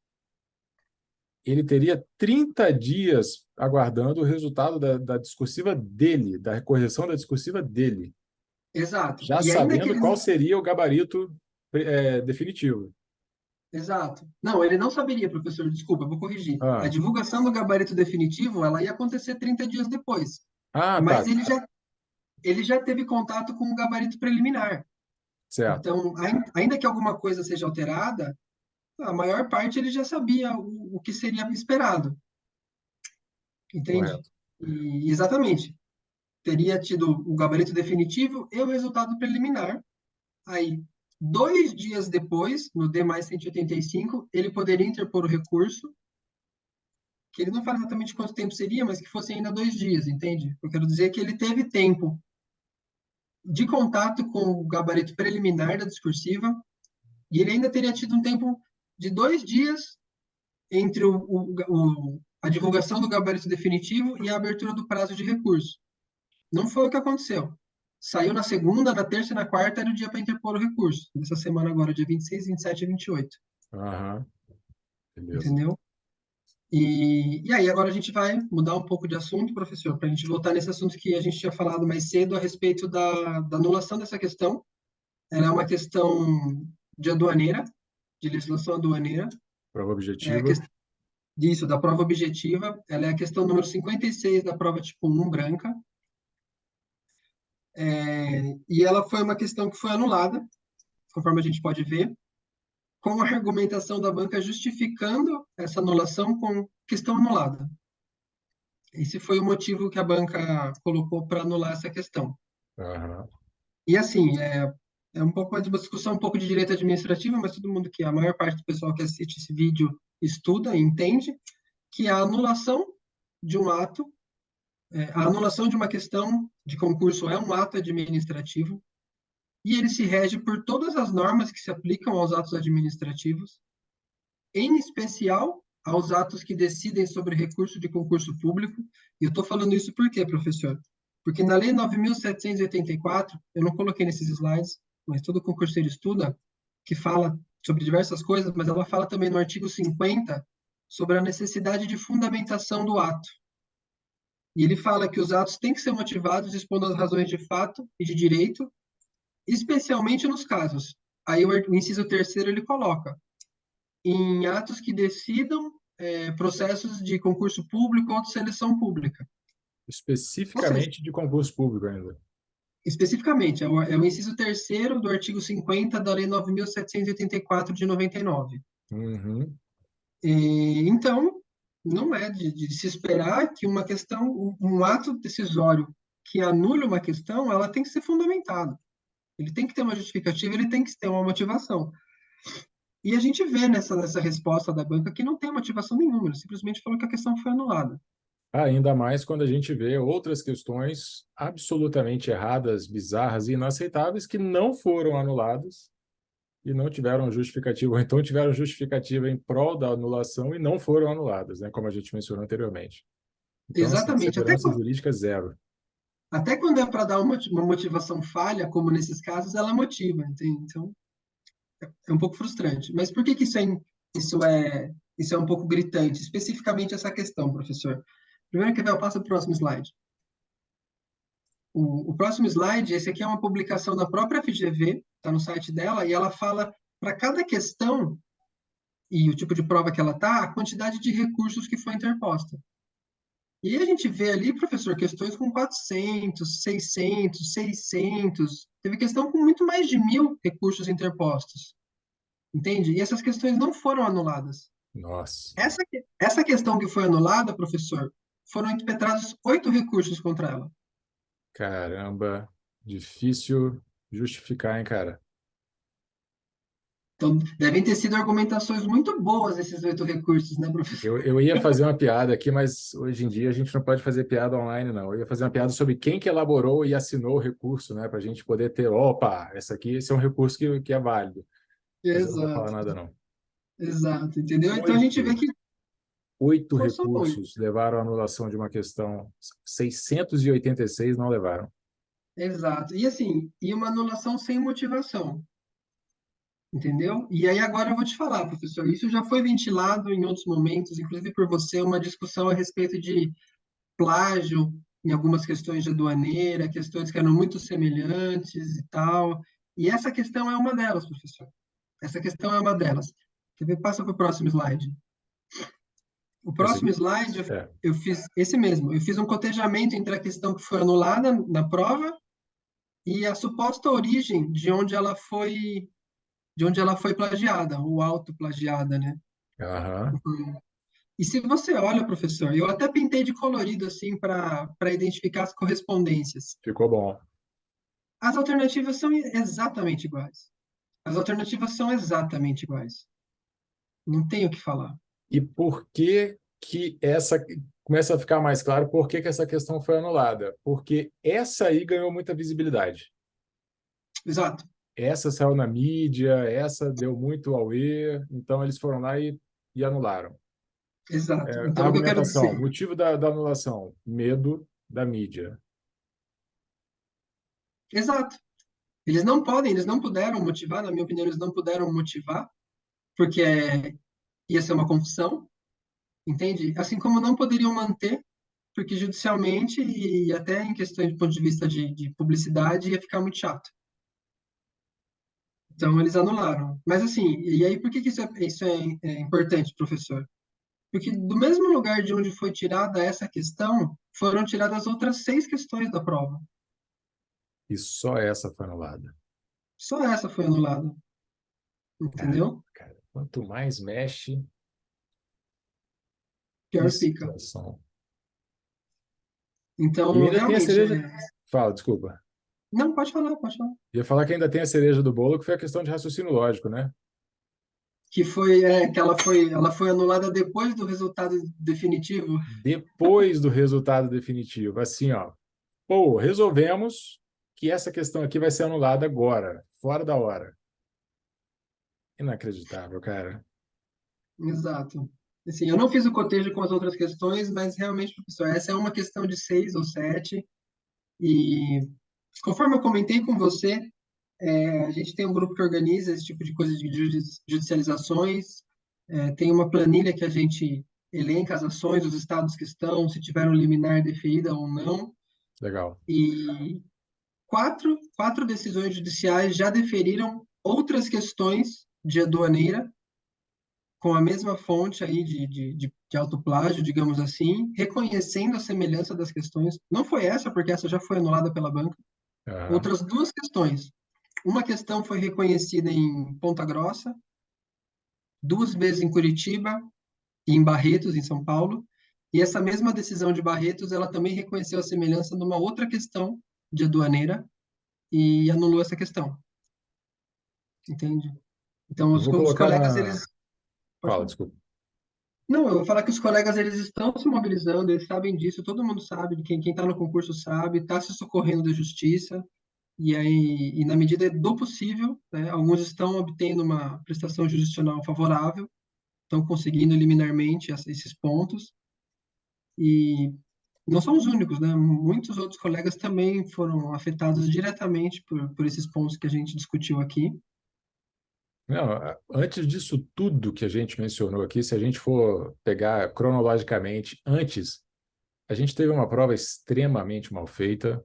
ele teria 30 dias aguardando o resultado da discursiva dele, da correção da discursiva dele, Exato. já E ainda que sabendo ele qual não. seria o gabarito definitivo. Exato. Não, ele não saberia, professor, desculpa, vou corrigir. A Ah, divulgação do gabarito definitivo, ela ia acontecer 30 dias depois. tá, Mas ele já teve contato com o gabarito preliminar. certo. Então, ainda que alguma coisa seja alterada, a maior parte ele já sabia o que seria esperado, entende? Correto. E exatamente, teria tido o gabarito definitivo e o resultado preliminar. Aí, 2 dias depois, no D mais 185, ele poderia interpor o recurso, que ele não fala exatamente quanto tempo seria, mas que fosse ainda 2 dias, entende? Eu quero dizer que ele teve tempo de contato com o gabarito preliminar da discursiva, e ele ainda teria tido um tempo de 2 dias entre a divulgação do gabarito definitivo e a abertura do prazo de recurso. Não foi o que aconteceu. Saiu na segunda, na terça e na quarta era o dia para interpor o recurso. Nessa semana agora, dia 26, 27 e 28. Aham, beleza. Entendeu? E aí, agora a gente vai mudar um pouco de assunto, professor, para a gente voltar nesse assunto que a gente tinha falado mais cedo a respeito da anulação dessa questão. ela é uma questão de aduaneira, de legislação aduaneira, Prova é a objetiva. questão disso, da prova objetiva, ela é a questão número 56 da prova tipo 1 branca, e ela foi uma questão que foi anulada, conforme a gente pode ver, com a argumentação da banca justificando essa anulação com questão anulada. Esse foi o motivo que a banca colocou para anular essa questão. Aham. E assim, é um pouco mais de uma discussão um pouco de direito administrativo, mas todo mundo que, a maior parte do pessoal que assiste esse vídeo estuda e entende que a anulação de um ato, a anulação de uma questão de concurso é um ato administrativo e ele se rege por todas as normas que se aplicam aos atos administrativos, em especial aos atos que decidem sobre recurso de concurso público. E eu estou falando isso por quê, professor? Porque na Lei 9.784, eu não coloquei nesses slides, mas todo concurseiro estuda, que fala sobre diversas coisas, mas ela fala também no artigo 50 sobre a necessidade de fundamentação do ato. E ele fala que os atos têm que ser motivados expondo as razões de fato e de direito, especialmente nos casos. Aí o inciso terceiro ele coloca em atos que decidam processos de concurso público ou de seleção pública. Ou seja, Especificamente de concurso público ainda. especificamente, é o inciso terceiro do artigo 50 da Lei 9.784 de 99. Uhum. Então, não é de se esperar que uma questão, um ato decisório que anule uma questão, ela tem que ser fundamentada. Ele tem que ter uma justificativa, ele tem que ter uma motivação. E a gente vê nessa resposta da banca que não tem motivação nenhuma, ele simplesmente falou que a questão foi anulada. Ainda mais quando a gente vê outras questões absolutamente erradas, bizarras e inaceitáveis que não foram anuladas e não tiveram justificativa, ou então tiveram justificativa em prol da anulação e não foram anuladas, né, como a gente mencionou anteriormente. Então, assim, Exatamente. segurança jurídica zero. Até quando é para dar uma motivação falha, como nesses casos, ela motiva, entende? Então, é um pouco frustrante. Mas por que que isso é um pouco gritante? Especificamente essa questão, professor. Primeiro que eu passo para o próximo slide. O próximo slide, esse aqui é uma publicação da própria FGV, está no site dela, e ela fala para cada questão e o tipo de prova que ela está, a quantidade de recursos que foi interposta. E a gente vê ali, professor, questões com 400, 600, 600. Teve questão com muito mais de 1.000 recursos interpostos. Entende? E essas questões não foram anuladas. Nossa, Essa questão que foi anulada, professor, foram impetrados 8 recursos contra ela. caramba, difícil justificar, hein, cara? Então, devem ter sido argumentações muito boas esses 8 recursos, né, professor? Eu ia fazer uma piada aqui, mas hoje em dia a gente não pode fazer piada online, não. Eu ia fazer uma piada sobre quem que elaborou e assinou o recurso, né? Para a gente poder ter, opa, esse é um recurso que é válido. Mas eu não vou falar Exato, nada, não. exato, entendeu? Então a gente vê Oito, que oito são 8. recursos levaram à anulação de uma questão. 686 não levaram. Exato. E assim, e uma anulação sem motivação. Entendeu? E aí agora eu vou te falar, professor, isso já foi ventilado em outros momentos, inclusive por você, uma discussão a respeito de plágio em algumas questões de aduaneira, questões que eram muito semelhantes e tal. E essa questão é uma delas, professor. Essa questão é uma delas. Quer ver? Passa para o próximo slide. O Esse próximo aqui? slide, É. eu fiz esse mesmo. Eu fiz um cotejamento entre a questão que foi anulada na prova e a suposta origem de onde ela foi plagiada, ou autoplagiada, né? Aham. E se você olha, professor, eu até pintei de colorido assim para identificar as correspondências. Ficou bom. As alternativas são exatamente iguais. As alternativas são exatamente iguais. Não tenho o que falar. E por que que essa começa a ficar mais claro por que que essa questão foi anulada? Porque essa aí ganhou muita visibilidade. Exato, Essa saiu na mídia, essa deu muito auê, então eles foram lá e anularam. exato. A Então, o que eu quero argumentação, dizer? motivo da anulação, medo da mídia. Exato. Eles não puderam motivar, na minha opinião, eles não puderam motivar, porque ia ser uma confusão, entende? Assim como não poderiam manter, porque judicialmente e até em questões de ponto de vista de publicidade ia ficar muito chato. Então, eles anularam. Mas, assim, e aí por que que isso é importante, professor? Porque do mesmo lugar de onde foi tirada essa questão, foram tiradas outras 6 questões da prova. E só essa foi anulada. Só essa foi anulada, Cara, entendeu? cara, quanto mais mexe, que Pior fica. situação. E Então, ainda tem a realmente, cereja. Fala, desculpa. não, pode falar, pode falar. Ia falar que ainda tem a cereja do bolo, que foi a questão de raciocínio lógico, né? Que ela foi anulada depois do resultado definitivo. Depois do resultado definitivo. Assim, ó. Pô, resolvemos que essa questão aqui vai ser anulada agora, fora da hora. Inacreditável, cara. Exato. Assim, eu não fiz o cotejo com as outras questões, mas realmente, professor, essa é uma questão de 6 ou 7. E conforme eu comentei com você, a gente tem um grupo que organiza esse tipo de coisa de judicializações. Tem uma planilha que a gente elenca as ações, os estados que estão, se tiveram liminar deferida ou não. Legal. E quatro decisões judiciais já deferiram outras questões de aduaneira com a mesma fonte aí de autoplágio, digamos assim, reconhecendo a semelhança das questões. Não foi essa, porque essa já foi anulada pela banca. Aham. Outras 2 questões. Uma questão foi reconhecida em Ponta Grossa, 2 vezes em Curitiba e em Barretos, em São Paulo. E essa mesma decisão de Barretos, ela também reconheceu a semelhança numa outra questão de aduaneira e anulou essa questão, entende? Então, Eu os, vou os colocar colegas, na. eles... Pode Fala, falar. desculpa. Não, eu vou falar que os colegas, eles estão se mobilizando, eles sabem disso, todo mundo sabe, quem está no concurso sabe, está se socorrendo da justiça, e aí, e na medida do possível, né, alguns estão obtendo uma prestação jurisdicional favorável, estão conseguindo liminarmente esses pontos, e não são os únicos, né? Muitos outros colegas também foram afetados diretamente por esses pontos que a gente discutiu aqui. Não, antes disso tudo que a gente mencionou aqui, se a gente for pegar cronologicamente, antes, a gente teve uma prova extremamente mal feita.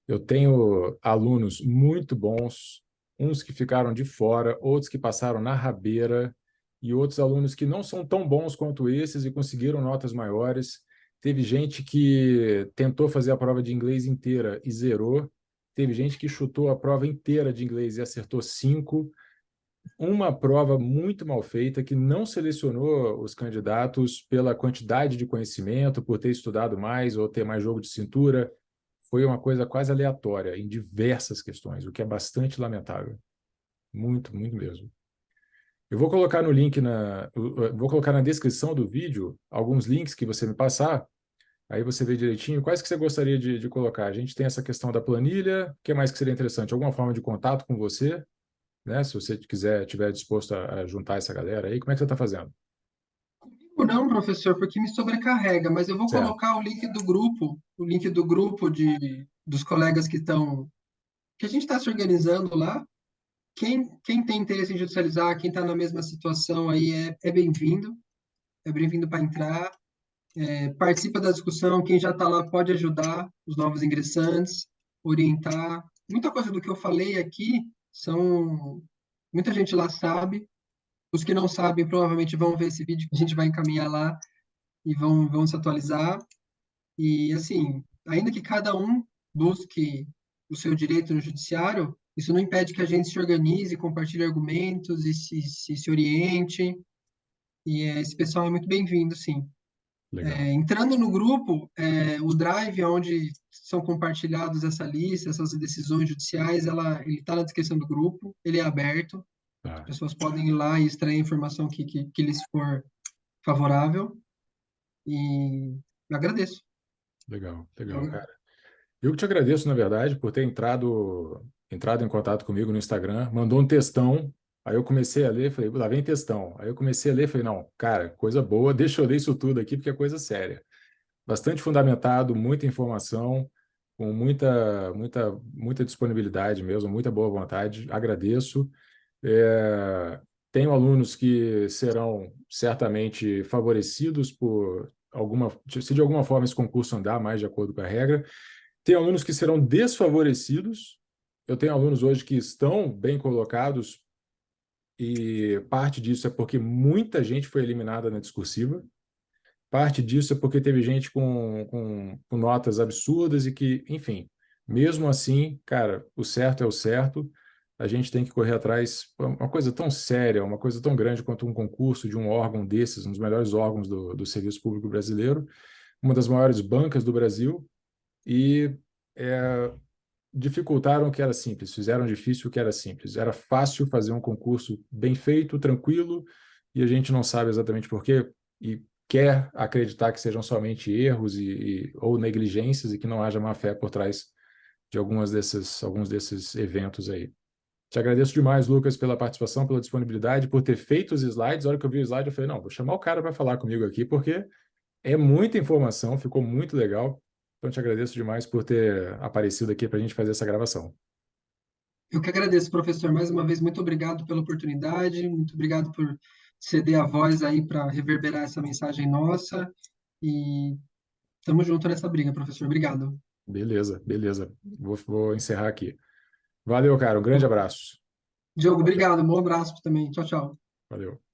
Eu tenho alunos muito bons, uns que ficaram de fora, outros que passaram na rabeira, e outros alunos que não são tão bons quanto esses e conseguiram notas maiores. Teve gente que tentou fazer a prova de inglês inteira e zerou. Teve gente que chutou a prova inteira de inglês e acertou 5. Uma prova muito mal feita que não selecionou os candidatos pela quantidade de conhecimento, por ter estudado mais ou ter mais jogo de cintura. Foi uma coisa quase aleatória em diversas questões, o que é bastante lamentável. Muito, muito mesmo. Eu vou colocar no link vou colocar na descrição do vídeo alguns links que você me passar, aí você vê direitinho quais que você gostaria de colocar. A gente tem essa questão da planilha, o que mais que seria interessante? Alguma forma de contato com você, né? Se você estiver disposto a juntar essa galera aí, como é que você está fazendo? Não, professor, porque me sobrecarrega, mas eu vou Certo. colocar o link do grupo dos colegas que a gente está se organizando lá. Quem tem interesse em judicializar, quem está na mesma situação aí é bem-vindo para entrar. Participa da discussão, quem já está lá pode ajudar os novos ingressantes, orientar. Muita coisa do que eu falei aqui muita gente lá sabe. Os que não sabem provavelmente vão ver esse vídeo que a gente vai encaminhar lá e vão se atualizar. E assim, ainda que cada um busque o seu direito no judiciário, isso não impede que a gente se organize, compartilhe argumentos e se oriente. E esse pessoal é muito bem-vindo, sim. Legal. Entrando no grupo, o Drive, onde são compartilhados essa lista, essas decisões judiciais, ele está na descrição do grupo, ele é aberto, as Tá. pessoas podem ir lá e extrair a informação que lhes for favorável, e eu agradeço. Legal, legal, Eu- cara. Eu que te agradeço, na verdade, por ter entrado em contato comigo no Instagram, mandou um textão, aí eu comecei a ler, falei, lá vem textão. Aí eu comecei a ler, falei, não, cara, coisa boa, deixa eu ler isso tudo aqui, porque é coisa séria. Bastante fundamentado, muita informação, com muita disponibilidade mesmo, muita boa vontade, agradeço. É, tenho alunos que serão certamente favorecidos se de alguma forma esse concurso andar mais de acordo com a regra. Tem alunos que serão desfavorecidos eu tenho alunos hoje que estão bem colocados e parte disso é porque muita gente foi eliminada na discursiva, parte disso é porque teve gente com notas absurdas e que, enfim, mesmo assim, cara, o certo é o certo, a gente tem que correr atrás. Uma coisa tão séria, uma coisa tão grande quanto um concurso de um órgão desses, um dos melhores órgãos do Serviço Público Brasileiro, uma das maiores bancas do Brasil, e é, dificultaram o que era simples, fizeram difícil o que era simples. Era fácil fazer um concurso bem feito, tranquilo, e a gente não sabe exatamente por quê, e quer acreditar que sejam somente erros ou negligências e que não haja má fé por trás de alguns desses eventos aí. Te agradeço demais, Lucas, pela participação, pela disponibilidade, por ter feito os slides. A hora que eu vi o slide, eu falei, não, vou chamar o cara para falar comigo aqui, porque é muita informação, ficou muito legal. Então, te agradeço demais por ter aparecido aqui para a gente fazer essa gravação. Eu que agradeço, professor, mais uma vez, muito obrigado pela oportunidade, muito obrigado por ceder a voz aí para reverberar essa mensagem nossa. E estamos juntos nessa briga, professor. Obrigado. Beleza, beleza. Vou encerrar aqui. Valeu, cara. Um grande abraço. Diogo, Tchau, tchau. obrigado. Um bom abraço também. Tchau, tchau. Valeu.